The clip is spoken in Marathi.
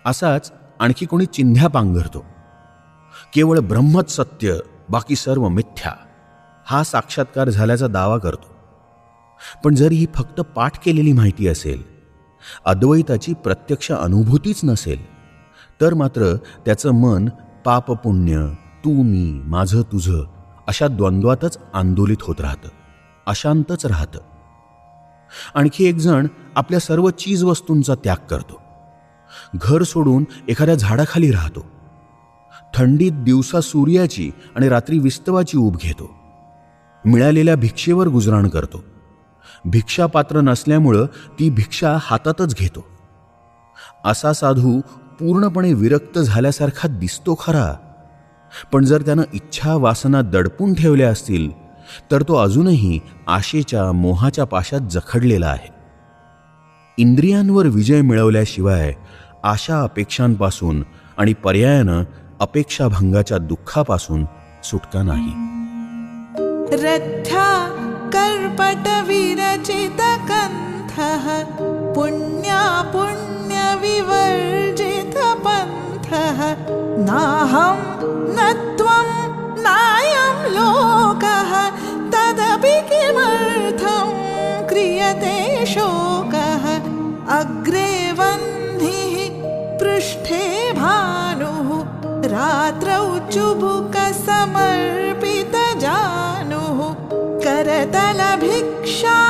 असाच आणखी कोणी चिंध्या पांघरतो. केवळ ब्रह्मच सत्य, बाकी सर्व मिथ्या, हा साक्षात्कार झाल्याचा दावा करतो. पण जर ही फक्त पाठ केलेली माहिती असेल, अद्वैताची प्रत्यक्ष अनुभूतीच नसेल, तर मात्र त्याचं मन पाप पुण्य, तू मी, माझं तुझं अशा द्वंद्वातच आंदोलित होत राहतं, अशांतच राहतं. आणखी एक जण आपल्या सर्व चीजवस्तूंचा त्याग करतो. घर सोडून एखाद्या झाडाखाली राहतो. थंडीत दिवसा सूर्याची आणि रात्री विस्तवाची ऊब घेतो. मिळालेल्या भिक्षेवर गुजराण करतो. भिक्षापात्र नसल्यामुळं ती भिक्षा हातातच घेतो. असा साधू पूर्णपणे विरक्त झाल्यासारखा दिसतो खरा, पण जर त्यानं इच्छा वासना दडपून ठेवल्या असतील तर तो अजूनही आशेच्या मोहाच्या पाशात जखडलेला आहे. इंद्रियांवर विजय मिळवल्याशिवाय आशा अपेक्षांपासून आणि पर्यायानं अपेक्षाभंगाच्या दुःखापासून सुटका नाही. रथ्या कर्पट विरचित कंथः पुण्या पुण्य विवर्जित पंथः नाहं न त्वं नायं लोकः तदपि किमर्थं क्रियते शोकः अग्रे वह्निः पृष्ठे भानुः रात्रौ चुबुकसमर्पितजानुः करतलभिक्षा